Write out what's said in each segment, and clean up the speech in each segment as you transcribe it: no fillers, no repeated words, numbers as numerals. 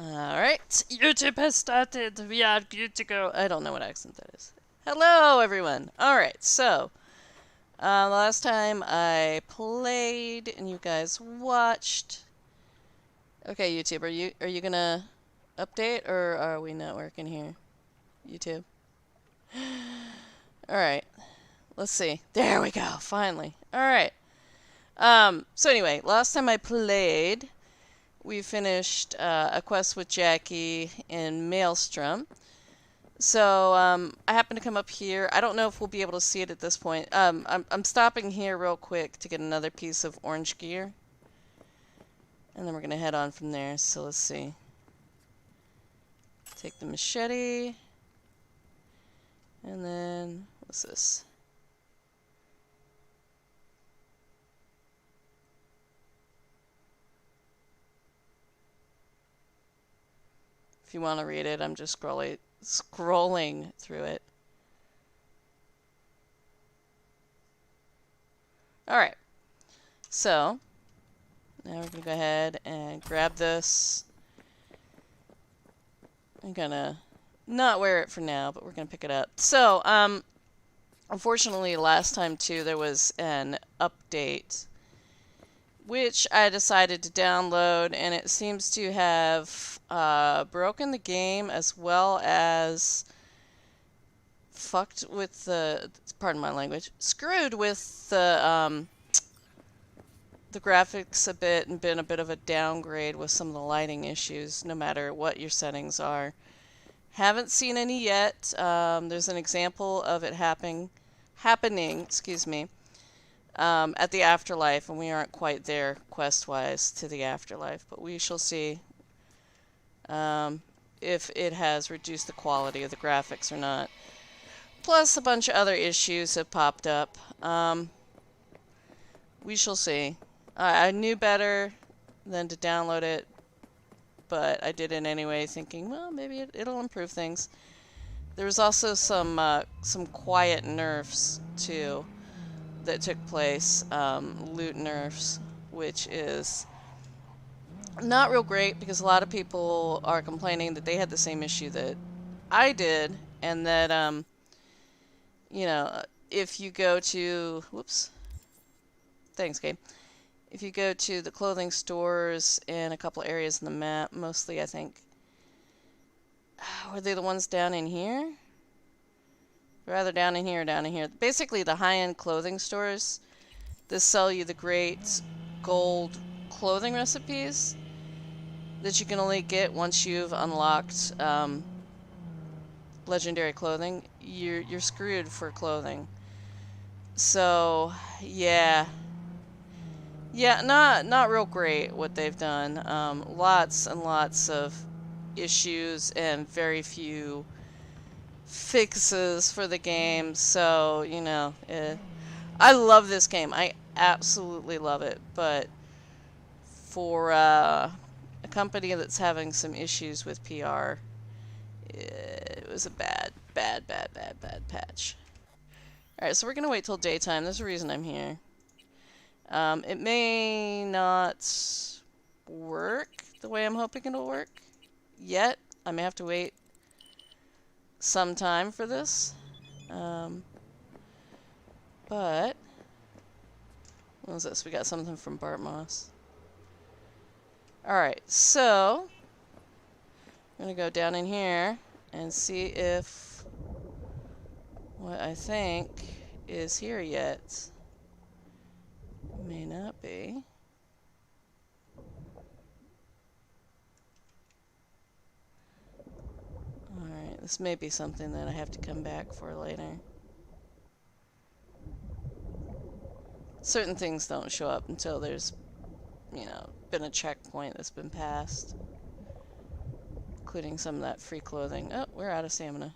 Alright, YouTube has started. We are good to go. I don't know what accent that is. Hello, everyone. Alright, so, last time I played and you guys watched. Okay, YouTube, are you gonna update or are we not working here? YouTube. Alright, let's see. There we go, finally. Alright. So anyway, last time I played, we finished a quest with Jackie in Maelstrom. So I happened to come up here. I don't know if we'll be able to see it at this point. I'm stopping here real quick to get another piece of orange gear. And then we're going to head on from there. So let's see. Take the machete. And then, what's this? If you want to read it, I'm just scrolling through it. Alright. So, now we're going to go ahead and grab this. I'm going to not wear it for now, but we're going to pick it up. So, unfortunately, last time, too, there was an update, which I decided to download, and it seems to have broken the game as well as fucked with the, pardon my language, screwed with the graphics a bit and been a bit of a downgrade with some of the lighting issues, no matter what your settings are. Haven't seen any yet. There's an example of it happening, excuse me, at the afterlife, and we aren't quite there quest-wise to the afterlife, but we shall see if it has reduced the quality of the graphics or not. Plus, a bunch of other issues have popped up. We shall see. I knew better than to download it, but I did it anyway, thinking, well, maybe it'll improve things. There was also some quiet nerfs, too, that took place, loot nerfs, which is not real great because a lot of people are complaining that they had the same issue that I did, and that, you know, if you go to, whoops, thanks, Gabe. If you go to the clothing stores in a couple areas in the map, mostly I think, were they the ones down in here? Rather down in here or down in here. Basically, the high-end clothing stores that sell you the great gold clothing recipes that you can only get once you've unlocked legendary clothing. You're screwed for clothing. So, yeah. Yeah, not real great what they've done. Lots and lots of issues and very few fixes for the game. So, you know, I love this game. I absolutely love it. But for a company that's having some issues with PR, it was a bad patch. Alright, so we're going to wait till daytime. There's a reason I'm here. It may not work the way I'm hoping it'll work yet. I may have to wait some time for this. But what was this? We got something from Bart Moss. Alright, so I'm going to go down in here and see if what I think is here yet. May not be. Alright, this may be something that I have to come back for later. Certain things don't show up until there's, you know, been a checkpoint that's been passed. Including some of that free clothing. Oh, we're out of stamina.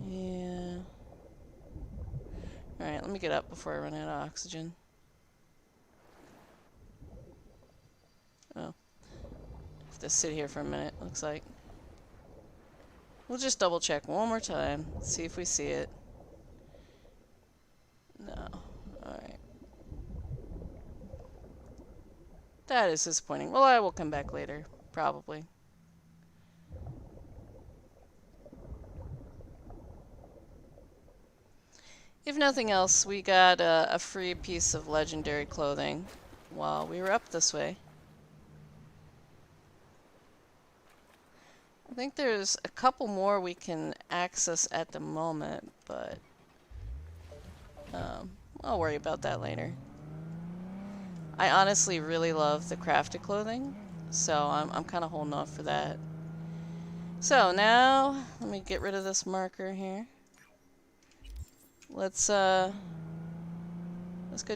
Yeah. Alright, let me get up before I run out of oxygen. Oh. I have to sit here for a minute, looks like. We'll just double check one more time. See if we see it. No. Alright. That is disappointing. Well, I will come back later, probably. If nothing else, we got a free piece of legendary clothing while we were up this way. I think there's a couple more we can access at the moment, but I'll worry about that later. I honestly really love the crafted clothing, so I'm kind of holding off for that. So now, let me get rid of this marker here. Let's go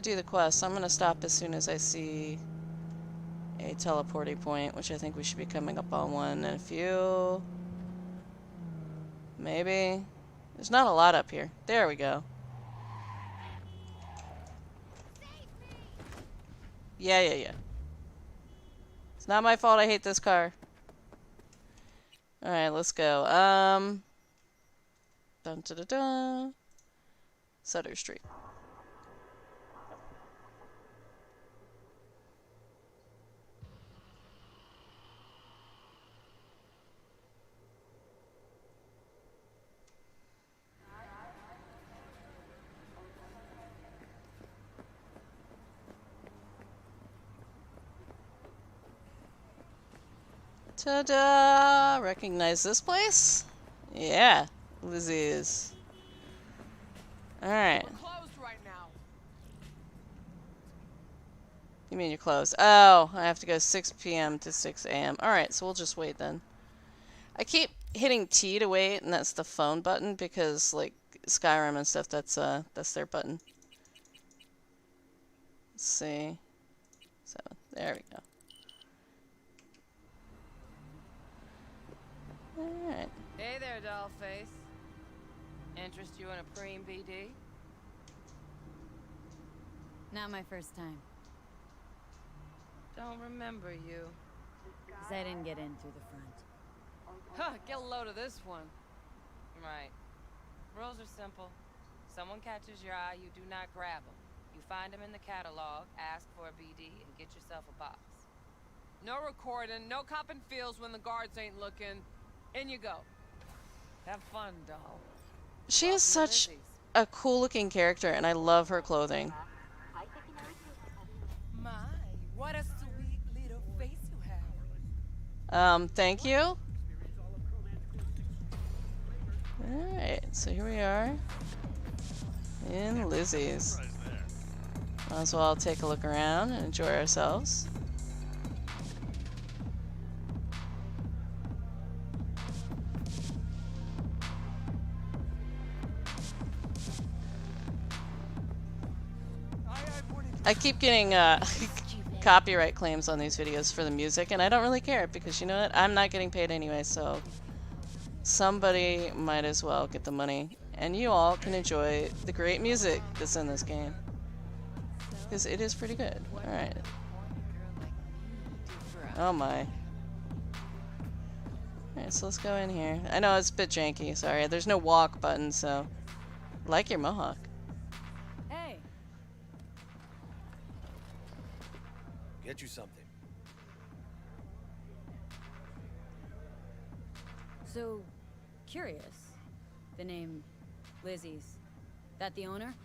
do the quest. I'm gonna stop as soon as I see a teleporting point, which I think we should be coming up on one in a few. Maybe. There's not a lot up here. There we go. Yeah. It's not my fault I hate this car. Alright, let's go. Dun da da da. Sutter Street. Ta-da! Recognize this place? Yeah, Lizzie's. Alright. We're closed right now. You mean you're closed? Oh, I have to go 6 p.m. to 6 a.m. Alright, so we'll just wait then. I keep hitting T to wait, and that's the phone button because, like, Skyrim and stuff, that's their button. Let's see. 7. There we go. Alright. Hey there, dollface. Interest you in a preem BD? Not my first time. Don't remember you. 'Cause I didn't get in through the front. Huh, get a load of this one. Right. Rules are simple. Someone catches your eye, you do not grab them. You find them in the catalog, ask for a BD, and get yourself a box. No recording, no copping feels when the guards ain't looking. In you go. Have fun, doll. She is such a cool-looking character, and I love her clothing. My, what a sweet little face you have. Thank you. Alright, so here we are in Lizzie's. Might as well take a look around and enjoy ourselves. I keep getting copyright claims on these videos for the music, and I don't really care because you know what? I'm not getting paid anyway, so somebody might as well get the money. And you all can enjoy the great music that's in this game. Because it is pretty good. Alright. Oh my. Alright, so let's go in here. I know it's a bit janky, sorry. There's no walk button, so... Like your mohawk. Hey, Get you something. so curious. The name Lizzie's. That the owner?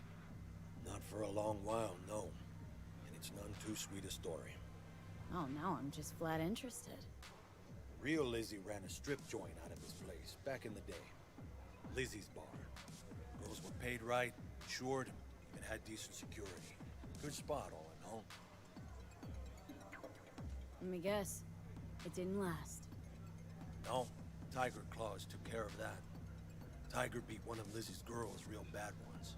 Not for a long while, no. And it's none too sweet a story. Oh, now I'm just flat interested. Real Lizzie ran a strip joint out of this place back in the day. Lizzie's bar. Girls were paid right, insured, and had decent security. Good spot, all in all. Let me guess. It didn't last. No, Tiger Claws took care of that. Tiger beat one of Lizzie's girls real bad once.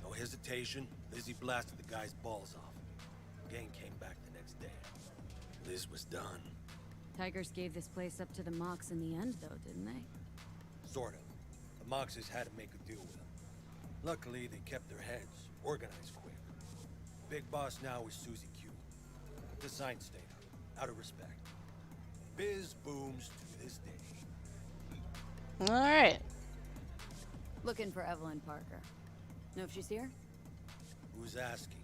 No hesitation, Lizzie blasted the guy's balls off. Gang came back the next day. Liz was done. Tigers gave this place up to the Mox in the end, though, didn't they? Sort of. The Moxes had to make a deal with them. Luckily, they kept their heads, organized quick. Big boss now is Susie Q. The sign stayed up, out of respect. Biz booms to this day. Alright. Looking for Evelyn Parker. Know if she's here? Who's asking?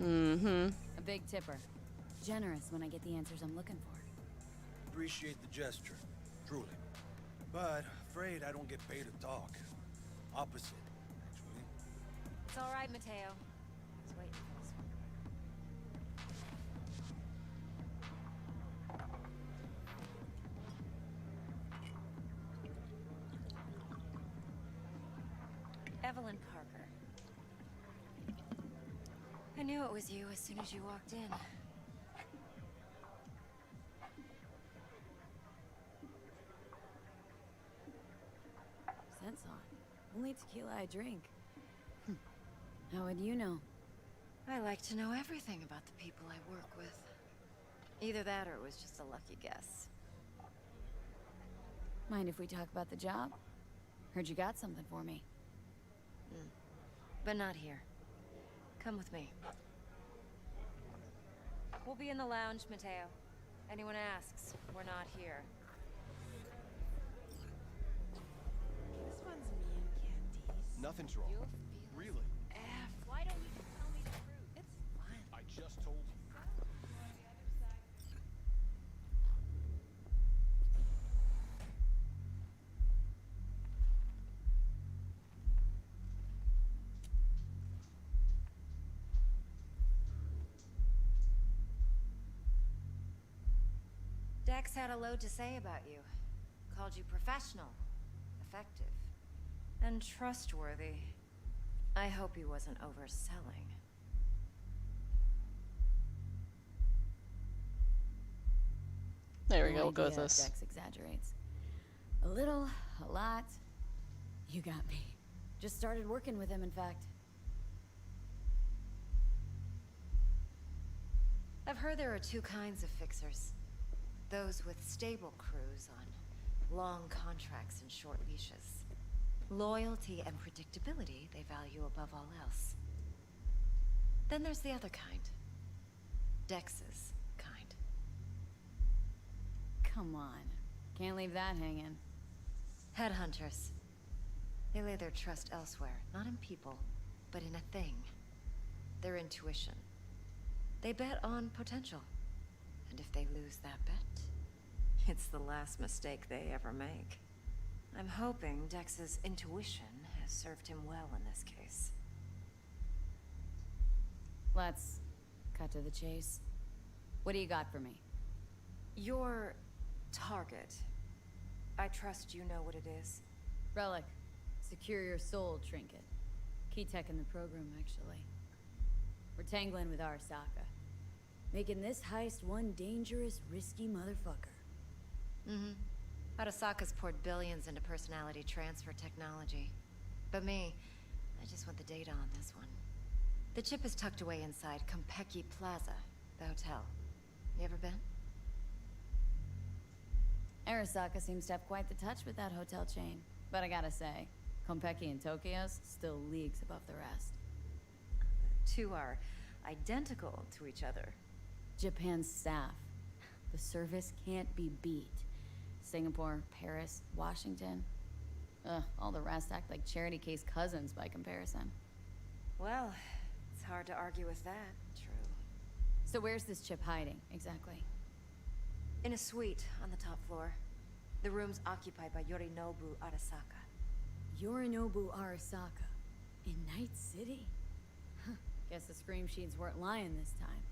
Mm-hmm. A big tipper. Generous when I get the answers I'm looking for. Appreciate the gesture, truly. But afraid I don't get paid to talk. Opposite, actually. It's all right, Mateo. I was waiting for this one. Evelyn Parker. I knew it was you as soon as you walked in. Sense on. Only tequila I drink. How would you know? I like to know everything about the people I work with. Either that or it was just a lucky guess. Mind if we talk about the job? Heard you got something for me. But not here. Come with me. We'll be in the lounge, Mateo. Anyone asks, we're not here. This one's me and Candice. Nothing's wrong. You'll feel Really? F. Why don't you just tell me the truth? It's fun. I just told you. Dex had a load to say about you. Called you professional, effective, and trustworthy. I hope he wasn't overselling. There we No go. We'll go with idea if this. Dex exaggerates. A little, a lot. You got me. Just started working with him, in fact. I've heard there are two kinds of fixers. Those with stable crews on long contracts and short leashes. Loyalty and predictability they value above all else. Then there's the other kind. Dex's kind. Come on. Can't leave that hanging. Headhunters. They lay their trust elsewhere, not in people, but in a thing. Their intuition. They bet on potential. And if they lose that bet, it's the last mistake they ever make. I'm hoping Dex's intuition has served him well in this case. Let's cut to the chase. What do you got for me? Your target. I trust you know what it is. Relic. Secure your soul trinket. Key tech in the program, actually. We're tangling with Arasaka. Making this heist one dangerous, risky motherfucker. Arasaka's poured billions into personality transfer technology. But me, I just want the data on this one. The chip is tucked away inside Konpeki Plaza, the hotel. You ever been? Arasaka seems to have quite the touch with that hotel chain. But I gotta say, Konpeki and Tokyo's still leagues above the rest. Two are identical to each other. Japan's staff. The service can't be beat. Singapore, Paris, Washington. All the rest act like charity case cousins by comparison. Well, it's hard to argue with that. True. So where's this chip hiding, exactly? In a suite on the top floor. The room's occupied by Yorinobu Arasaka. Yorinobu Arasaka. In Night City? Huh. Guess the scream sheets weren't lying this time.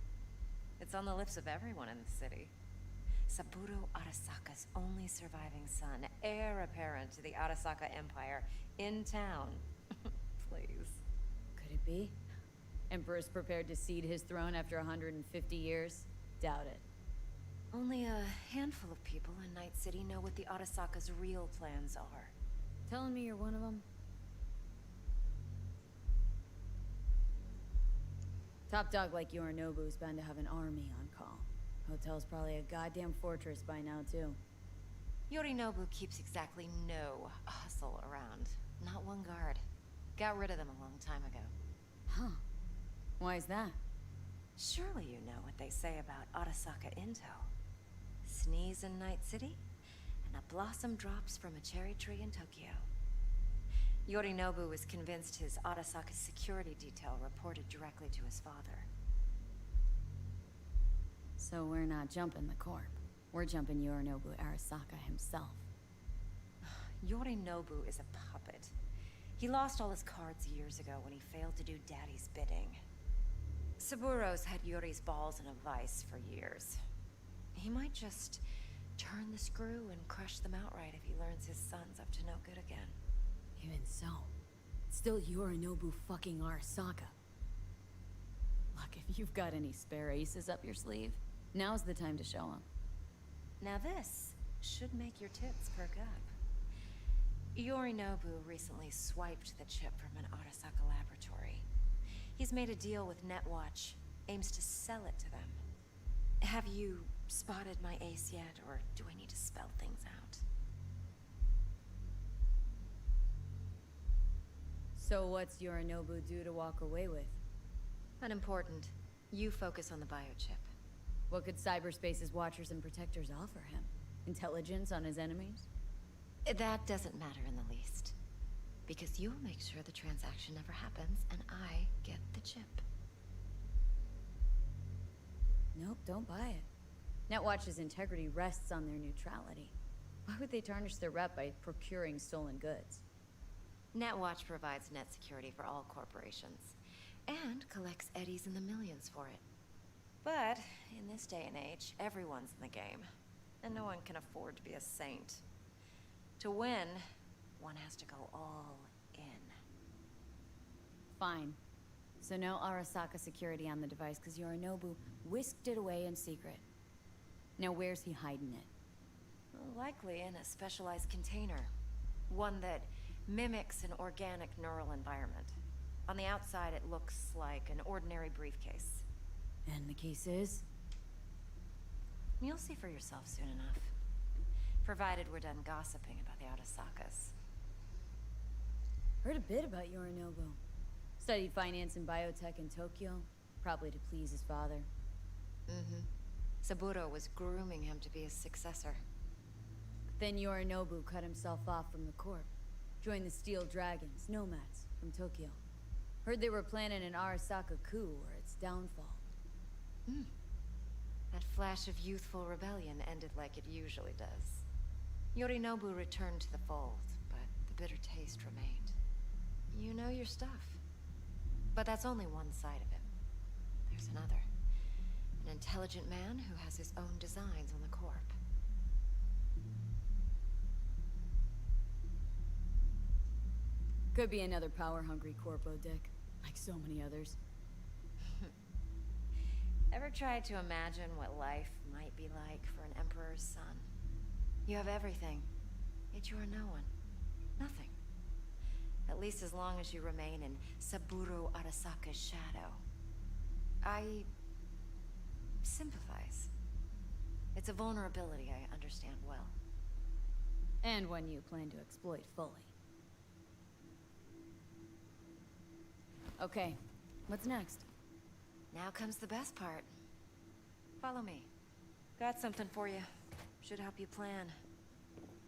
It's on the lips of everyone in the city. Saburo Arasaka's only surviving son, heir apparent to the Arasaka Empire, in town. Please. Could it be? Emperor's prepared to cede his throne after 150 years? Doubt it. Only a handful of people in Night City know what the Arasaka's real plans are. Telling me you're one of them? Top dog like Yorinobu's bound to have an army on call. Hotel's probably a goddamn fortress by now, too. Yorinobu keeps exactly no hustle around. Not one guard. Got rid of them a long time ago. Huh. Why is that? Surely you know what they say about Arasaka intel. Sneeze in Night City, and a blossom drops from a cherry tree in Tokyo. Yorinobu was convinced his Arasaka security detail reported directly to his father. So we're not jumping the Corp. We're jumping Yorinobu Arasaka himself. Yorinobu is a puppet. He lost all his cards years ago when he failed to do Daddy's bidding. Saburo's had Yuri's balls in a vice for years. He might just turn the screw and crush them outright if he learns his son's up to no good again. Even so, it's still Yorinobu fucking Arasaka. Look, if you've got any spare aces up your sleeve, now's the time to show them. Now this should make your tits perk up. Yorinobu recently swiped the chip from an Arasaka laboratory. He's made a deal with Netwatch, aims to sell it to them. Have you spotted my ace yet, or do I need to spell things out? So what's Yorinobu due to walk away with? Unimportant. You focus on the biochip. What could cyberspace's watchers and protectors offer him? Intelligence on his enemies? That doesn't matter in the least. Because you'll make sure the transaction never happens, and I get the chip. Nope, don't buy it. Netwatch's integrity rests on their neutrality. Why would they tarnish their rep by procuring stolen goods? Netwatch provides net security for all corporations, and collects eddies in the millions for it. But, in this day and age, everyone's in the game, and no one can afford to be a saint. To win, one has to go all in. Fine. So no Arasaka security on the device because Yorinobu whisked it away in secret. Now where's he hiding it? Likely in a specialized container. One that mimics an organic neural environment. On the outside, it looks like an ordinary briefcase. And the case is? You'll see for yourself soon enough. Provided we're done gossiping about the Arasakas. Heard a bit about Yorinobu. Studied finance and biotech in Tokyo, probably to please his father. Saburo was grooming him to be his successor. Then Yorinobu cut himself off from the Corp. Joined the Steel Dragons, nomads, from Tokyo. Heard they were planning an Arasaka coup or its downfall. That flash of youthful rebellion ended like it usually does. Yorinobu returned to the fold, but the bitter taste remained. You know your stuff. But that's only one side of him. There's another. An intelligent man who has his own designs on the Corp. Could be another power-hungry Corpo dick, like so many others. Ever tried to imagine what life might be like for an emperor's son? You have everything, yet you are no one. Nothing. At least as long as you remain in Saburo Arasaka's shadow. I sympathize. It's a vulnerability I understand well. And one you plan to exploit fully. Okay, what's next? Now comes the best part. Follow me. Got something for you. Should help you plan.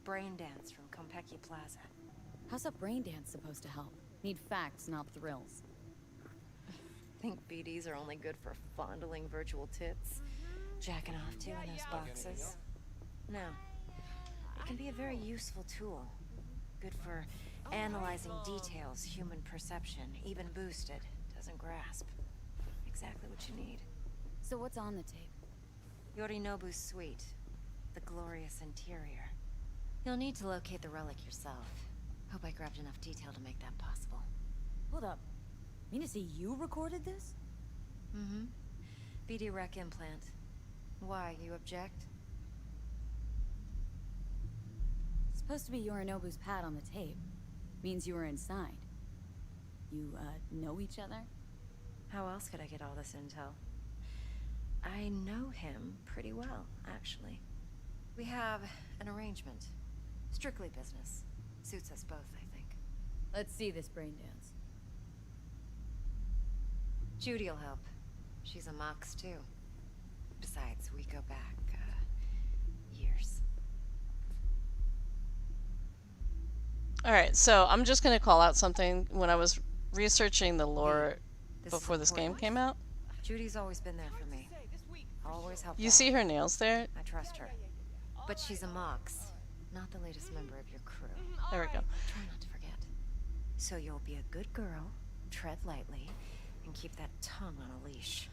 Brain dance from Konpeki Plaza. How's a brain dance supposed to help? Need facts, not thrills. Think BDs are only good for fondling virtual tits? Jacking off to in those boxes? No. It can be a very useful tool. Good for analyzing details human perception, even boosted, doesn't grasp. Exactly what you need. So what's on the tape? Yorinobu's suite. The glorious interior. You'll need to locate the relic yourself. Hope I grabbed enough detail to make that possible. Hold up. Mean to say you recorded this? BD rec implant. Why, you object? It's supposed to be Yorinobu's pad on the tape. Means you were inside. You, know each other? How else could I get all this intel? I know him pretty well, actually. We have an arrangement. Strictly business. Suits us both, I think. Let's see this brain dance. Judy'll help. She's a Mox, too. Besides, we go back, years. Alright, so I'm just gonna call out something. When I was researching the lore This before is this game important. came out, Judy's always been there for me. Always help You out. see her nails there? I trust her. But she's a Mox, not the latest member of your crew. There we go. Try not to forget. So you'll be a good girl, tread lightly, and keep that tongue on a leash.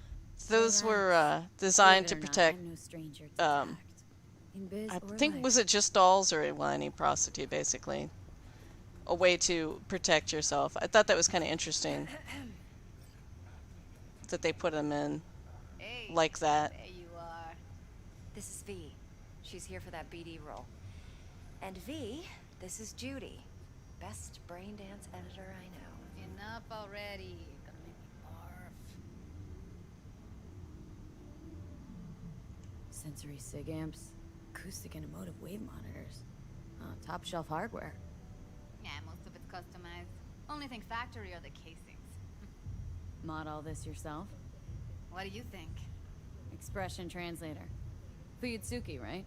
Those were designed to protect. I'm no stranger to tact. In biz I or think life. was it just dolls or well, any prostitute basically. A way to protect yourself. I thought that was kind of interesting that they put them in Hey, like that. there you are. This is V. She's here for that BD role. And V, this is Judy. Best brain dance editor I know. Enough already. Gonna make me barf. Sensory sig amps, acoustic and emotive wave monitors. Top shelf hardware. Yeah, most of it's customized. Only thing factory are the casings. Mod all this yourself? What do you think? Expression translator. Fuyutsuki, right?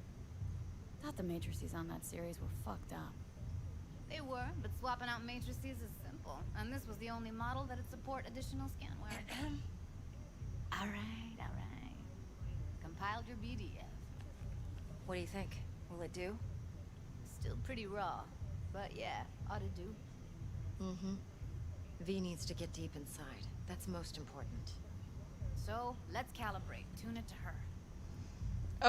Thought the matrices on that series were fucked up. They were, but swapping out matrices is simple. And this was the only model that'd support additional scanware. Alright. Compiled your BDF. What do you think? Will it do? Still pretty raw. But yeah, ought to do. Mm-hmm. V needs to get deep inside. That's most important. So, let's calibrate. Tune it to her.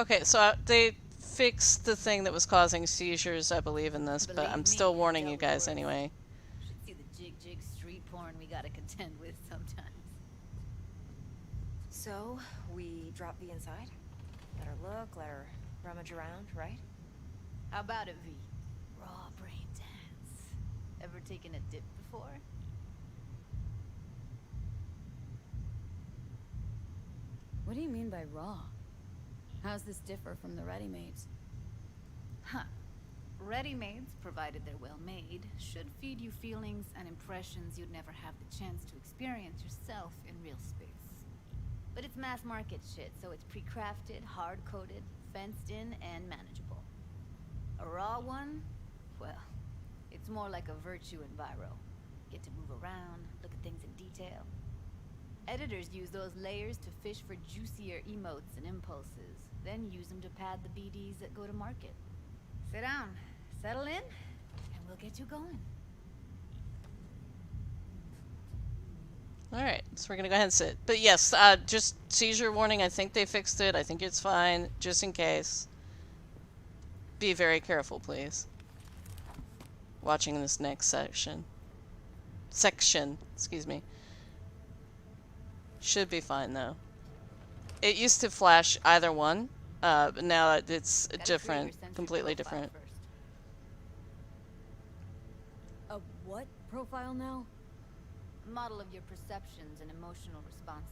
Okay, so they fixed the thing that was causing seizures, I believe, in this, but Believe I'm me, still it's warning dealt you with guys worse. anyway. Should see the jig street porn we gotta contend with sometimes. So, we drop V inside? Let her look, let her rummage around, right? How about it, V? Raw brain dance. Ever taken a dip before? What do you mean by raw? How's this differ from the ready-mades? Huh. Ready-mades, provided they're well made, should feed you feelings and impressions you'd never have the chance to experience yourself in real space. But it's mass market shit, so it's pre-crafted, hard-coded, fenced in, and manageable. A raw one? Well, it's more like a virtue enviro. Get to move around, look at things in detail. Editors use those layers to fish for juicier emotes and impulses, then use them to pad the BDs that go to market. Sit down, settle in, and we'll get you going. Alright, so we're gonna go ahead and sit. But yes, just seizure warning, I think they fixed it. I think it's fine, just in case. Be very careful, please. Watching this next section. Excuse me. Should be fine, though. It used to flash either one, but now it's Gotta create different, your sensory completely profile different. first. A what profile now? A model of your perceptions and emotional responses.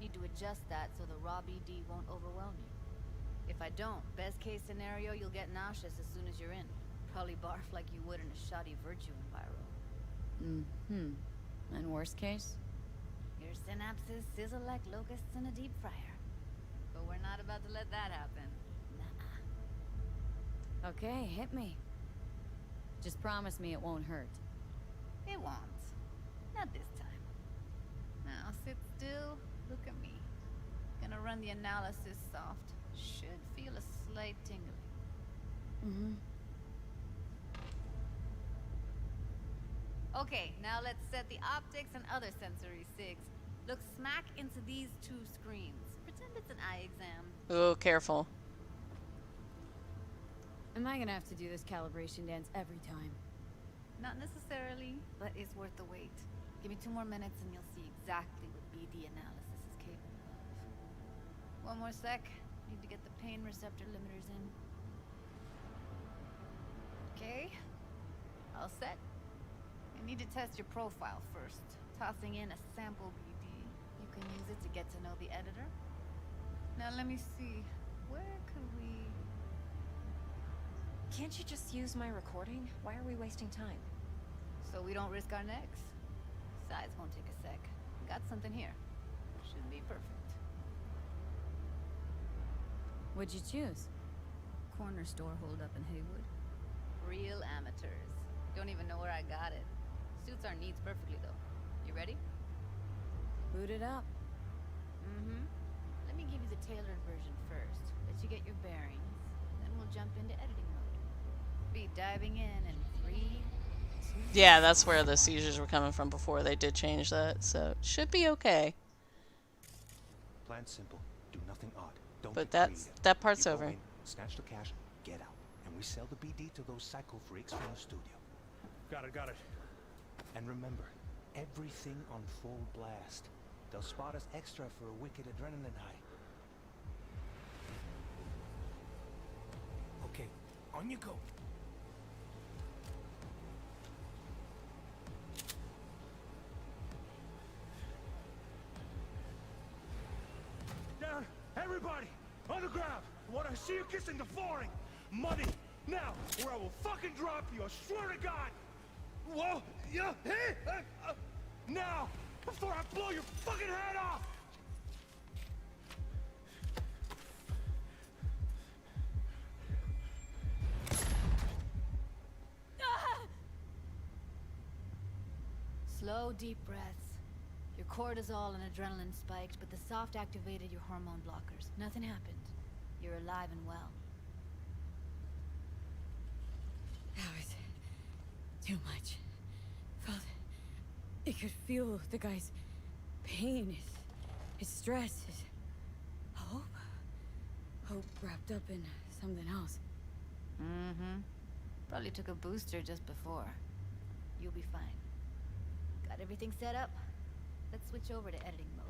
Need to adjust that so the raw BD won't overwhelm you. If I don't, best case scenario, you'll get nauseous as soon as you're in. Probably barf like you would in a shoddy virtue enviro. Mm-hmm. And worst case? Your synapses sizzle like locusts in a deep fryer. But we're not about to let that happen. Nuh-uh. Okay, hit me. Just promise me it won't hurt. It won't. Not this time. Now sit still, look at me. Gonna run the analysis soft. Should feel a slight tingling. Mm-hmm. Okay, now let's set the optics and other sensory sigs. Look smack into these two screens. Pretend it's an eye exam. Oh, careful. Am I gonna have to do this calibration dance every time? Not necessarily, but it's worth the wait. Give me 2 more minutes and you'll see exactly what BD analysis is capable of. One more sec. Need to get the pain receptor limiters in. Okay. All set. I need to test your profile first. Tossing in a sample BD. You can use it to get to know the editor. Now let me see. Where could we... Can't you just use my recording? Why are we wasting time? So we don't risk our necks? Size won't take a sec. Got something here. Should be perfect. What'd you choose? Corner store hold up in Haywood. Real amateurs. Don't even know where I got it. Suits our needs perfectly though. You ready? Boot it up. Mm-hmm. Let me give you the tailored version first, let you get your bearings, then we'll jump into editing mode. Be diving in 3, 2... Yeah, that's where the seizures were coming from before. They did change that, so should be okay. Plan simple. Do nothing odd. Don't But get creative. that part's You go over. in, snatch the cash, get out. And we sell the BD to those psycho freaks from the studio. Got it. And remember, everything on full blast. They'll spot us extra for a wicked adrenaline high. Okay, on you go. Down, everybody, on the ground. I want to see you kissing the flooring. Money, now, or I will fucking drop you. I swear to God. Whoa, yeah, hey, now, before I blow your fucking head off. Slow, deep breaths. Your cortisol and adrenaline spiked, but the soft activated your hormone blockers. Nothing happened. You're alive and well. That was too much. Felt I could feel the guy's pain, his stress, his hope. Hope wrapped up in something else. Mm-hmm. Probably took a booster just before. You'll be fine. Got everything set up? Let's switch over to editing mode.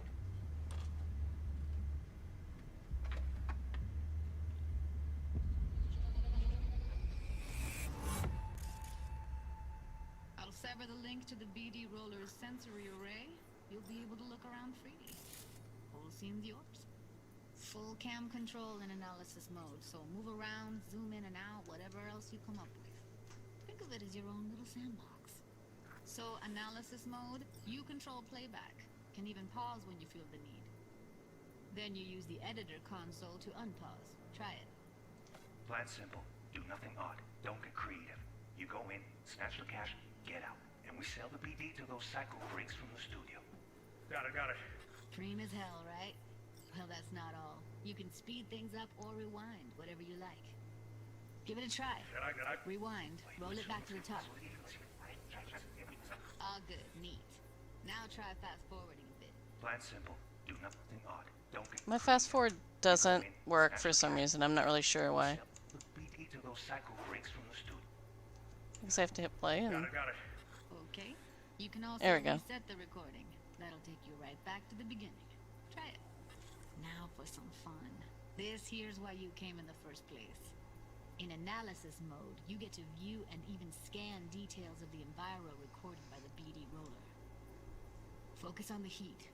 I'll sever the link to the BD Roller's sensory array. You'll be able to look around freely. Whole scene's yours. Full cam control in analysis mode, so move around, zoom in and out, whatever else you come up with. Think of it as your own little sandbox. So, analysis mode, you control playback. Can even pause when you feel the need. Then you use the editor console to unpause. Try it. Plan simple. Do nothing odd. Don't get creative. You go in, snatch the cash, get out. And we sell the BD to those psycho freaks from the studio. Got it. Dream as hell, right? Well, that's not all. You can speed things up or rewind, whatever you like. Give it a try. Rewind. Roll it back to the top. All good. Neat. Now try fast forwarding a bit. Plan simple. Do nothing odd. Don't get My fast forward doesn't work for some reason. I'm not really sure why. the BD to those psycho freaks from the studio. I guess I have to hit play and... Okay. You can also There we go. reset the recording. That'll take you right back to the beginning. Try it. Now for some fun. This here's why you came in the first place. In analysis mode, you get to view and even scan details of the enviro recorded by the BD roller. Focus on the heat,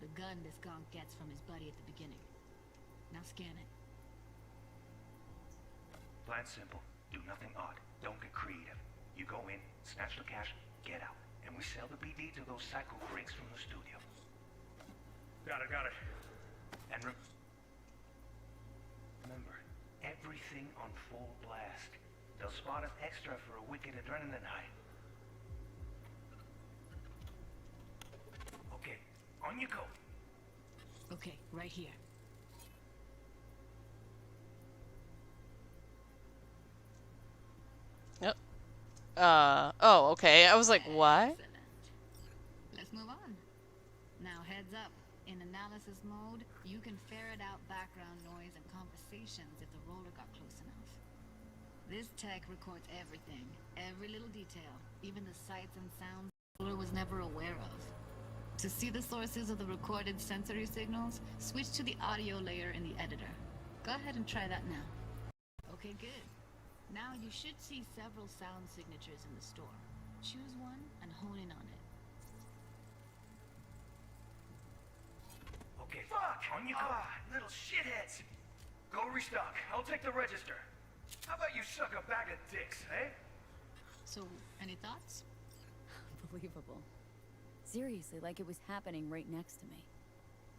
the gun this gonk gets from his buddy at the beginning. Now scan it. Plan simple. Do nothing odd. Don't get creative. You go in, snatch the cash, get out. And we sell the BD to those psycho freaks from the studio. Got it. And remember, everything on full blast. They'll spot us extra for a wicked adrenaline high. Okay, on you go. Okay, right here. Yep. Oh, okay. I was like, what? Excellent. Let's move on. Now heads up. In analysis mode, you can ferret out background noise and conversations if the roller got close enough. This tech records everything, every little detail, even the sights and sounds the roller was never aware of. To see the sources of the recorded sensory signals, switch to the audio layer in the editor. Go ahead and try that now. Okay, good. Now you should see several sound signatures in the store. Choose one and hone in on it. Okay, fuck! On you go! Little shitheads! Go restock. I'll take the register. How about you suck a bag of dicks, eh? So, any thoughts? Unbelievable. Seriously, like it was happening right next to me.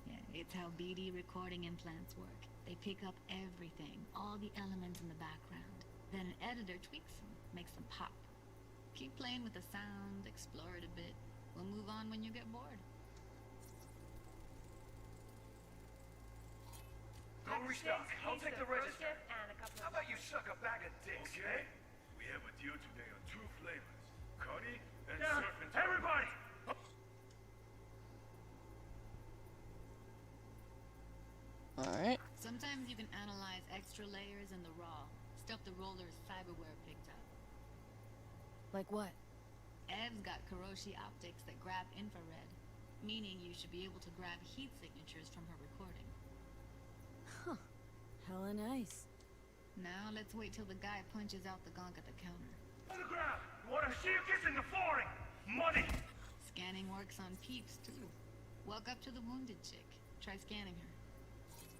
Yeah, it's how BD recording implants work. They pick up everything, all the elements in the background. Then an editor tweaks them, makes them pop. Keep playing with the sound, explore it a bit. We'll move on when you get bored. stuck. I'll take the register. How about you suck a bag of dicks, okay? We have a deal today on 2 flavors. Cuddy and Down, surf and everybody! Alright. Sometimes you can analyze extra layers in the raw, stuff the roller's cyberware picked up. Like what? Ev's got Kuroshi optics that grab infrared, meaning you should be able to grab heat signatures from her recording. Huh. Hella nice. Now let's wait till the guy punches out the gonk at the counter. On the ground! You wanna see you kissing the flooring? Money! Scanning works on peeps too. Walk up to the wounded chick. Try scanning her.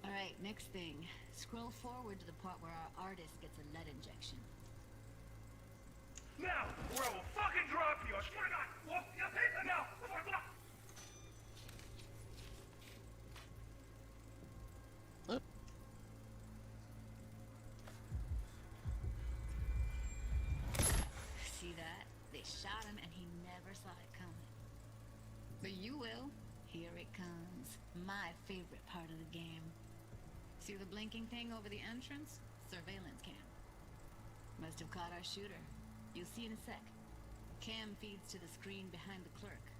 Alright, next thing. Scroll forward to the part where our artist gets a lead injection. Now, or I will fucking drop you! I swear to God! Walk your paper now! Before I block! Oop. See that? They shot him and he never saw it coming. But you will. Here it comes. My favorite part of the game. See the blinking thing over the entrance? Surveillance cam. Must have caught our shooter. You'll see in a sec. Cam feeds to the screen behind the clerk.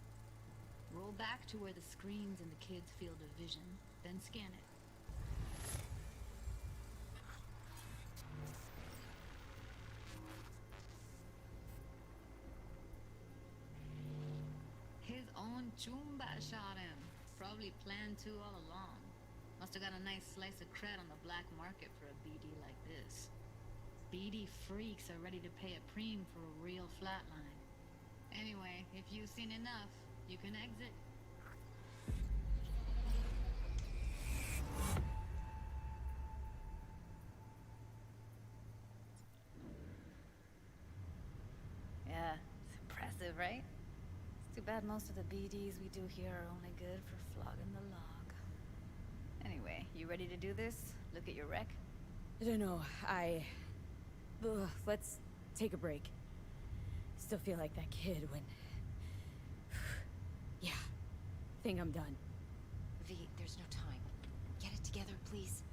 Roll back to where the screen's in the kid's field of vision, then scan it. His own Chumba shot him. Probably planned to all along. Must have got a nice slice of cred on the black market for a BD like this. BD freaks are ready to pay a preem for a real flatline. Anyway, if you've seen enough, you can exit. Yeah, it's impressive, right? It's too bad most of the BDs we do here are only good for flogging the log. Anyway, you ready to do this? Look at your wreck? I don't know, let's take a break. Still feel like that kid when... Yeah, think I'm done. V, there's no time. Get it together, please.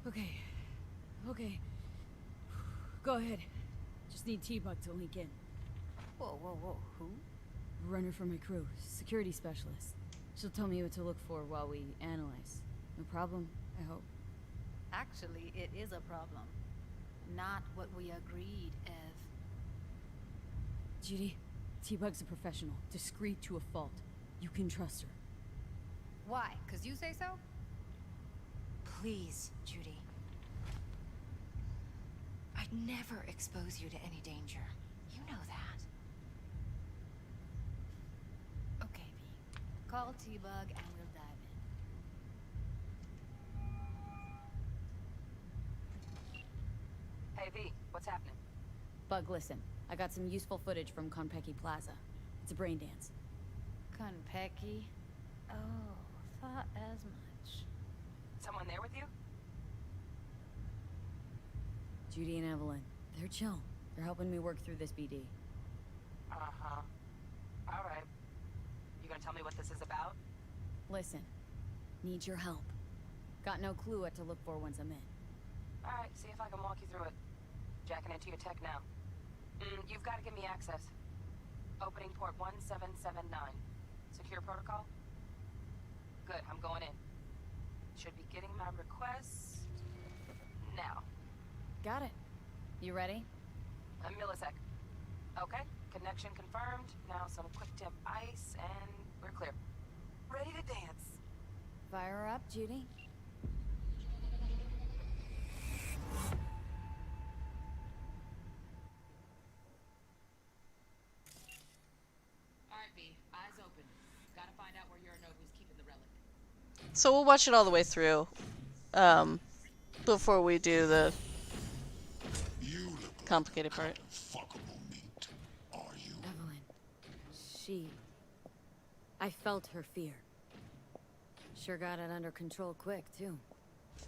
Okay. Go ahead. Just need T-Bug to link in. Whoa. Who? Runner for my crew. Security specialist. She'll tell me what to look for while we analyze. No problem, I hope. Actually, it is a problem. Not what we agreed, Ev. Judy, T-Bug's a professional. Discreet to a fault. You can trust her. Why? 'Cause you say so? Please, Judy. I'd never expose you to any danger. You know that. Okay, V. Call T-Bug and we'll dive in. Hey, V, what's happening? Bug, listen. I got some useful footage from Konpeki Plaza. It's a brain dance. Konpeki? Oh, thought as much. Someone there with you? Judy and Evelyn. They're chill. They're helping me work through this BD. Uh-huh. All right. You gonna tell me what this is about? Listen. Need your help. Got no clue what to look for once I'm in. All right, see if I can walk you through it. Jacking into your tech now. You've got to give me access. Opening port 1779. Secure protocol? Good, I'm going in. Should be getting my request now. Got it. You ready? A millisec. Okay, connection confirmed. Now some quick tip ice and we're clear. Ready to dance. Fire her up, Judy. Alright, V. Eyes open. Gotta find out where Yorinobu's keeping the relic. So we'll watch it all the way through. Before we do the complicated part. Fuckable meat, are you? Evelyn. I felt her fear. Sure got it under control quick, too.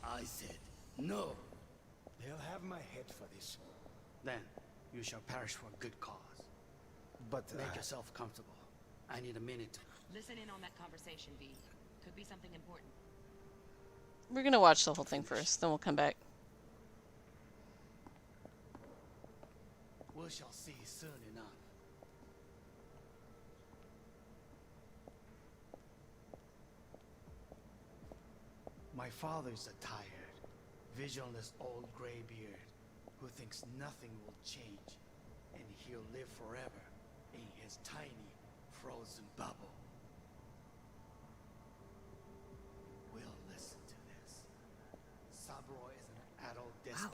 I said no. They'll have my head for this. Then you shall perish for a good cause. But Make yourself comfortable. I need a minute. Listen in on that conversation, V. Could be something important. We're gonna watch the whole thing first, then we'll come back. We shall see soon enough. My father's a tired, visionless old graybeard who thinks nothing will change, and he'll live forever in his tiny, frozen bubble. We'll listen to this. Saburo is an adult despot.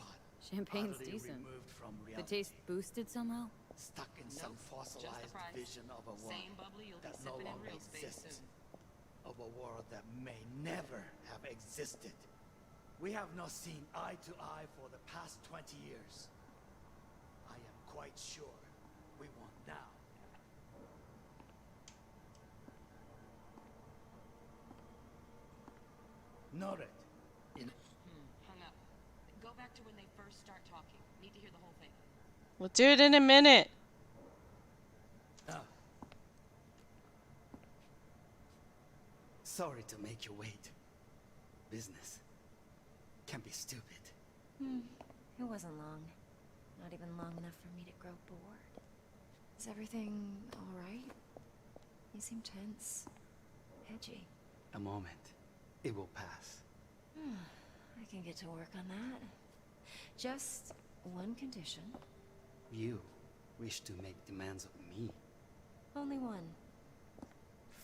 Champagne's utterly decent. removed from The reality, taste boosted somehow? stuck in some Nope, just the fossilized price. vision of a world Same bubbly you'll be that no sipping in longer real space exists. soon. Of a world that may never have existed. We have not seen eye to eye for the past 20 years. I am quite sure we won't now. Noted. Hung up. Go back to when they first start talking. Need to hear the whole thing. We'll do it in a minute. Sorry to make you wait. Business can be stupid. It wasn't long. Not even long enough for me to grow bored. Is everything alright? You seem tense. Edgy. A moment. It will pass. I can get to work on that. Just one condition. You wish to make demands of me. Only one.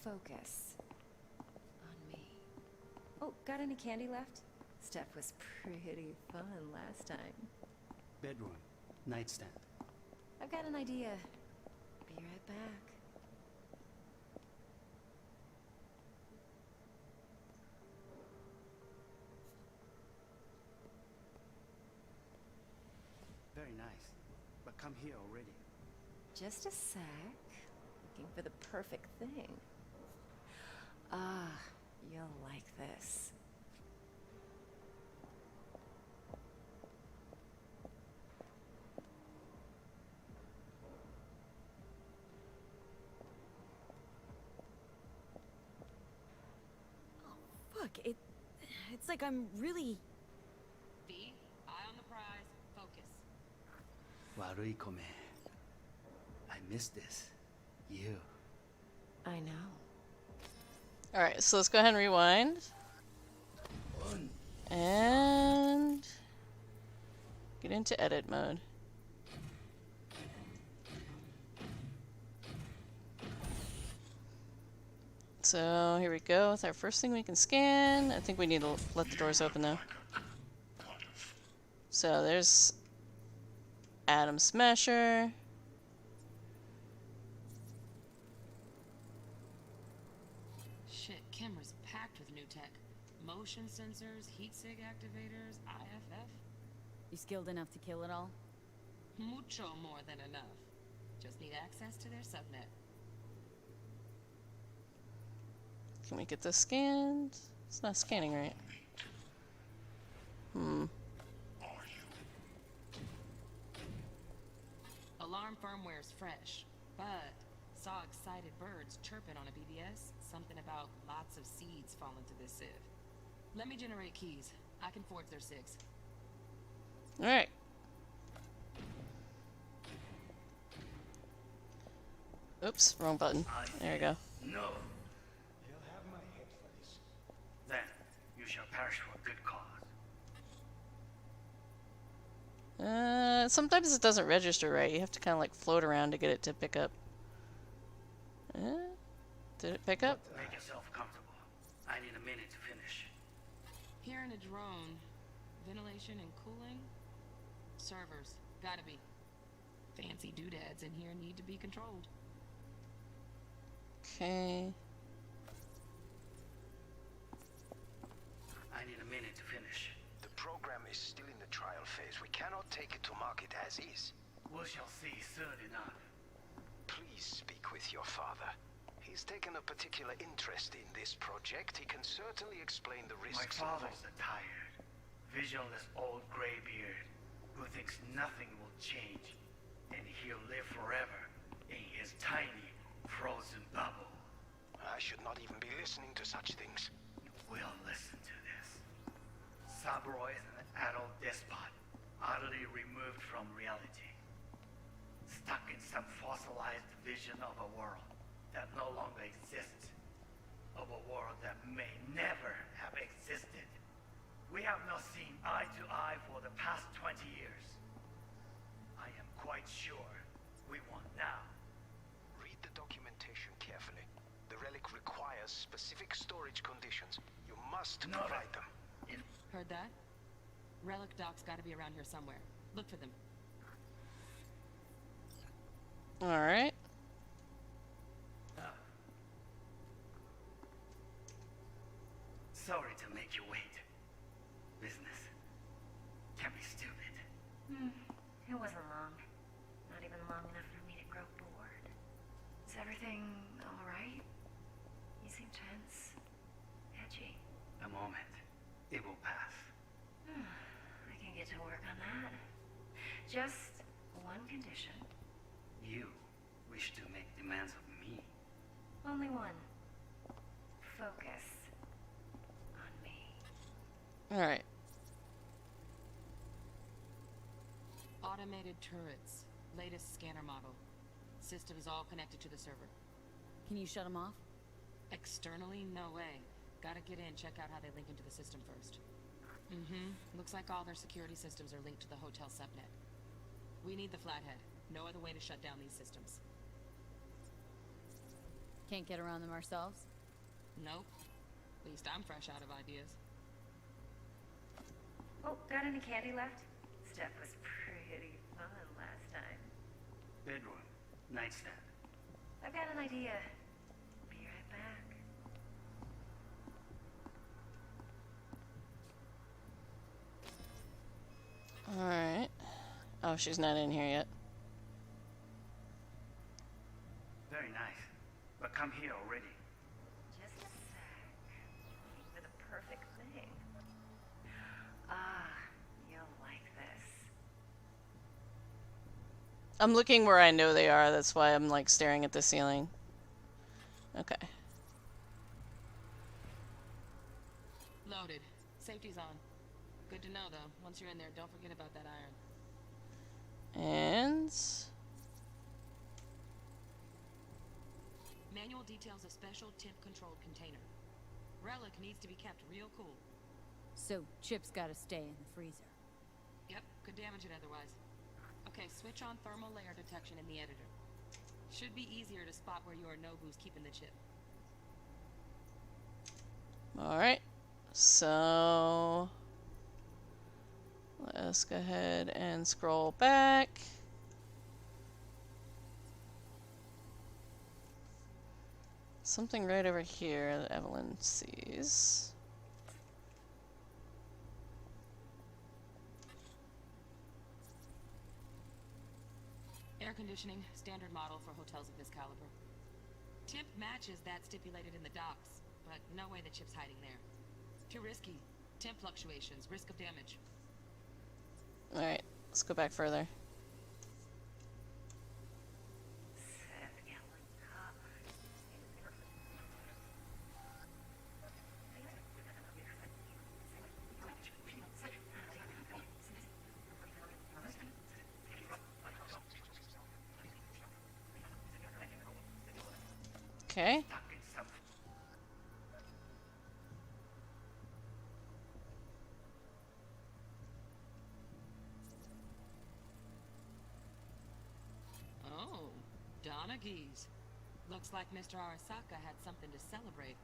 Focus. On me. Oh, got any candy left? Stuff was pretty fun last time. Bedroom. Nightstand. I've got an idea. Be right back. Very nice. But come here already. Just a sec. Looking for the perfect thing. Ah, you'll like this. Fuck, it's like I'm really... V, eye on the prize. Focus. Warui kome. I miss this. You. I know. Alright, so let's go ahead and rewind. And get into edit mode. So here we go with our first thing we can scan. I think we need to let the doors open though. So there's Atom Smasher. Shit, camera's packed with new tech. Motion sensors, heat sig activators, IFF. You skilled enough to kill it all? Mucho more than enough. Just need access to their subnet. Can we get this scanned? It's not scanning right. Alarm firmware's fresh, but saw excited birds chirping on a BBS. Something about lots of seeds falling to this sieve. Let me generate keys. I can forge their SIGs. Alright. Oops, wrong button. There we go. No. They'll have my head for this. Then you shall perish for a good cause. Sometimes it doesn't register right. You have to kind of like float around to get it to pick up. Did it pick up? Make yourself comfortable. I need a minute to finish. Here in a drone, ventilation and cooling, servers, gotta be. Fancy doodads in here need to be controlled. Okay. I need a minute to finish. The program is still in the trial phase. We cannot take it to market as is. We shall see soon enough. Please speak with your father. He's taken a particular interest in this project. He can certainly explain the risks. My father's a tired, visionless old graybeard who thinks nothing will change, and he'll live forever in his tiny, frozen bubble. I should not even be listening to such things. We'll listen to this. Saburo is an adult despot, utterly removed from reality. Stuck in some fossilized vision of a world that no longer exists. Of a world that may never have existed. We have not seen eye to eye for the past 20 years. I am quite sure we want now. Read the documentation carefully. The relic requires specific storage conditions. You must provide them. Heard that? Relic docs gotta be around here somewhere. Look for them. Alright. Sorry to make you wait. Business can be stupid. It wasn't long. Not even long enough for me to grow bored. Is everything alright? You seem tense. Edgy. A moment. It will pass. I can get to work on that. Just one condition. You wish to make demands of me. Only one. Focus on me. Alright. Automated turrets. Latest scanner model. Systems all connected to the server. Can you shut them off? Externally, no way. Gotta get in, check out how they link into the system first. Looks like all their security systems are linked to the hotel subnet. We need the flathead. No other way to shut down these systems. Can't get around them ourselves? Nope. At least I'm fresh out of ideas. Oh, got any candy left? Stuff was pretty fun last time. Bedroom. Nightstand. I've got an idea. Be right back. Alright. Oh, she's not in here yet. Very nice. But come here already. Just a sec. Looking for the perfect thing. Ah, you'll like this. I'm looking where I know they are, that's why I'm like staring at the ceiling. Okay. Loaded. Safety's on. Good to know, though. Once you're in there, don't forget about that iron. And... Manual details a special temp-controlled container. Relic needs to be kept real cool. So, Chip's gotta stay in the freezer. Yep, could damage it otherwise. Okay, switch on thermal layer detection in the editor. Should be easier to spot where Yorinobu's keeping the chip. Alright. So... let's go ahead and scroll back. Something right over here that Evelyn sees. Air conditioning, standard model for hotels of this caliber. Tip matches that stipulated in the docs, but no way the chip's hiding there. Too risky. Temp fluctuations, risk of damage. Alright, let's go back further. Okay. Oh, Donaghy's. Looks like Mr. Arasaka had something to celebrate.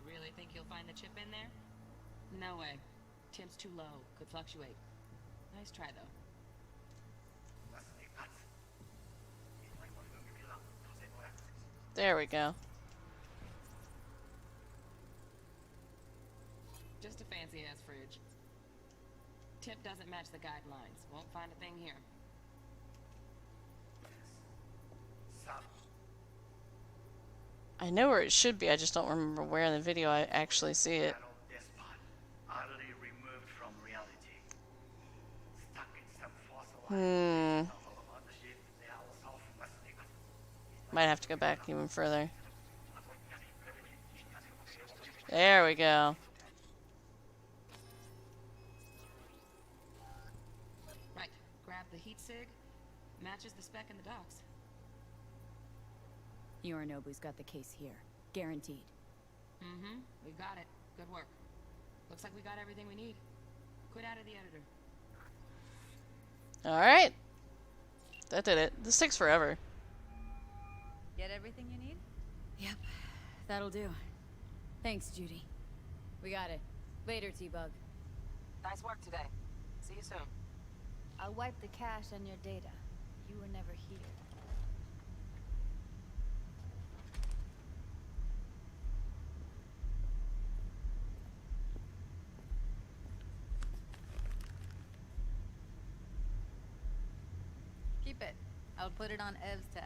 Really think you'll find the chip in there? No way. Temp's too low. Could fluctuate. Nice try, though. There we go. Just a fancy-ass fridge. Tip doesn't match the guidelines. Won't find a thing here. I know where it should be, I just don't remember where in the video I actually see it. Might have to go back even further. There we go. The heat sig matches the spec in the docs. Yorinobu's got the case here. Guaranteed. Mm-hmm. We got it. Good work. Looks like we got everything we need. Quit out of the editor. Alright. That did it. This takes forever. Get everything you need? Yep. That'll do. Thanks, Judy. We got it. Later, T-Bug. Nice work today. See you soon. I'll wipe the cache on your data. You were never here. Keep it. I'll put it on Ev's tab.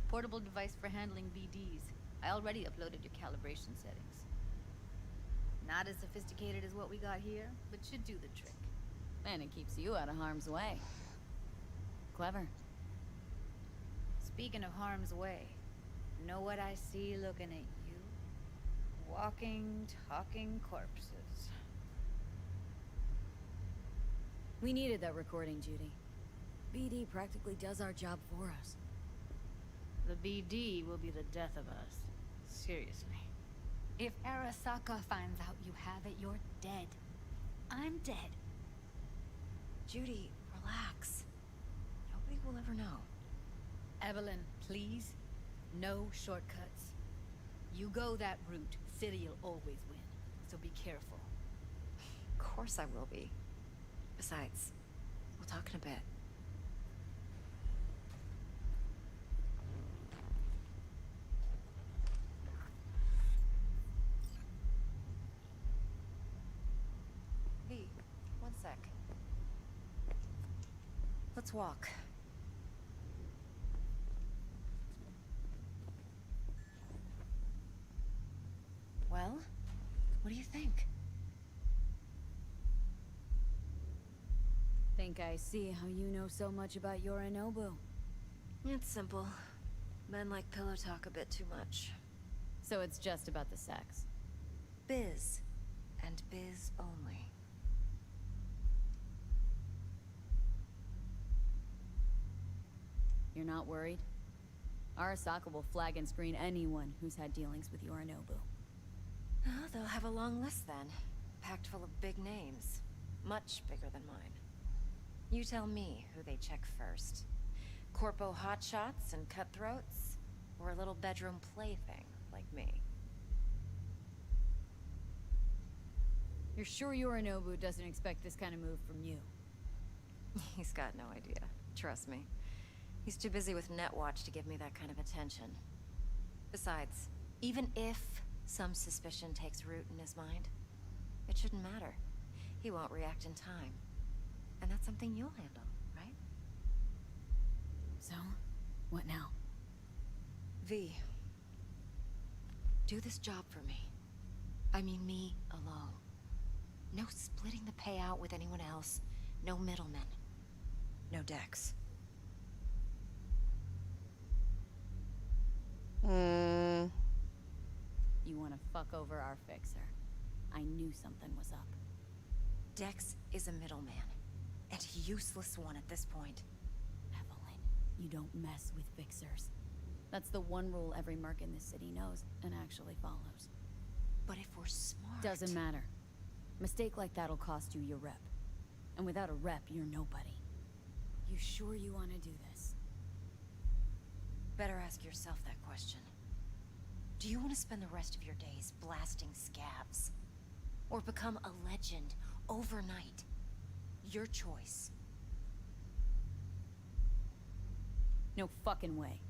Portable device for handling BDs. I already uploaded your calibration settings. Not as sophisticated as what we got here, but should do the trick. And it keeps you out of harm's way. Clever. Speaking of harm's way, know what I see looking at you? Walking, talking corpses. We needed that recording, Judy. BD practically does our job for us. The BD will be the death of us. Seriously. If Arasaka finds out you have it, you're dead. I'm dead. Judy, relax. Nobody will ever know. Evelyn, please. No shortcuts. You go that route, City'll always win. So be careful. Of course I will be. Besides, we'll talk in a bit. V, one sec. Let's walk. Well, what do you think? Think I see how you know so much about Yorinobu. It's simple. Men like pillow talk a bit too much. So it's just about the sex. Biz. And biz only. You're not worried? Arasaka will flag and screen anyone who's had dealings with Yorinobu. Oh, they'll have a long list then. Packed full of big names. Much bigger than mine. You tell me who they check first. Corpo hotshots and cutthroats? Or a little bedroom plaything like me? You're sure Yorinobu doesn't expect this kind of move from you? He's got no idea. Trust me. He's too busy with Netwatch to give me that kind of attention. Besides, even if some suspicion takes root in his mind, it shouldn't matter. He won't react in time. And that's something you'll handle, right? So, what now? V. Do this job for me. I mean me alone. No splitting the payout with anyone else. No middlemen. No Dex. You want to fuck over our fixer. I knew something was up. Dex is a middleman. And a useless one at this point. Evelyn, you don't mess with fixers. That's the one rule every merc in this city knows and actually follows. But if we're smart... Doesn't matter. Mistake like that'll cost you your rep. And without a rep, you're nobody. You sure you want to do this? Better ask yourself that question. Do you want to spend the rest of your days blasting scabs? Or become a legend overnight? Your choice. No fucking way.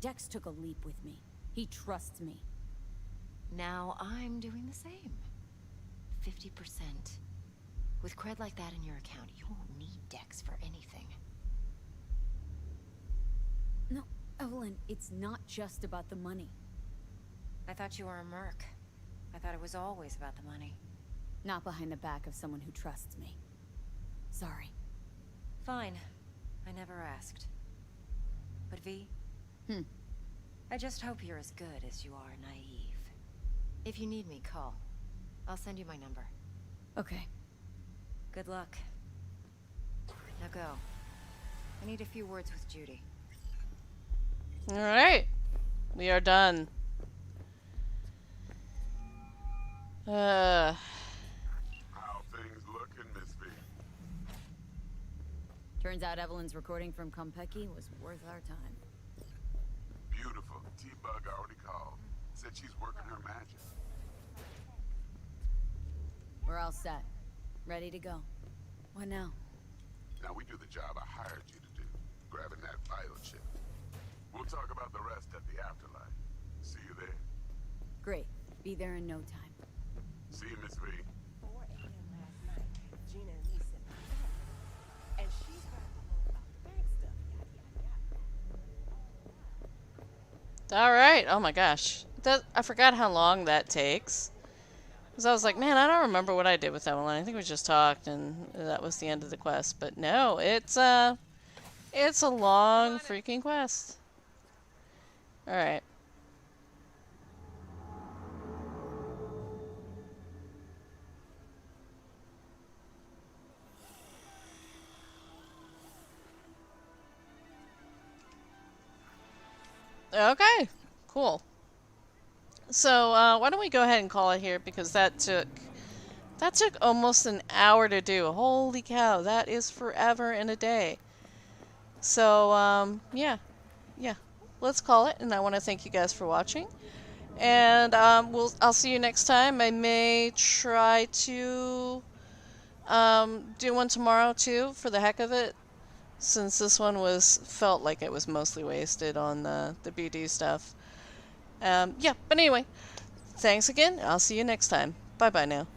Dex took a leap with me. He trusts me. Now I'm doing the same. 50%. With cred like that in your account, you won't need Dex for anything. No, Evelyn, it's not just about the money. I thought you were a merc. I thought it was always about the money. Not behind the back of someone who trusts me. Sorry. Fine. I never asked. But V? I just hope you're as good as you are naive. If you need me, call. I'll send you my number. Okay. Good luck. Now go. I need a few words with Judy. Alright. We are done. How things looking, Miss V? Turns out Evelyn's recording from Konpeki was worth our time. Beautiful. T-Bug already called. Said she's working her magic. We're all set. Ready to go. What now? Now we do the job I hired you to do. Grabbing that biochip. We'll talk about the rest at the afterlife. See you there. Great. Be there in no time. See you, Miss V. 4 a.m. last night, Gina and me sitting on the bed. And she's heard all about the bank stuff, yada, yada, yada. Alright. Oh my gosh. I forgot how long that takes. Because I was like, man, I don't remember what I did with Evelyn. I think we just talked and that was the end of the quest. But no, it's a long freaking quest. Alright. Okay, cool. So, why don't we go ahead and call it here, because that took almost an hour to do. Holy cow, that is forever and a day. So, yeah. Let's call it, and I want to thank you guys for watching. And I'll see you next time. I may try to do one tomorrow too, for the heck of it, since this one felt like it was mostly wasted on the BD stuff. Yeah, but anyway, thanks again. I'll see you next time. Bye-bye now.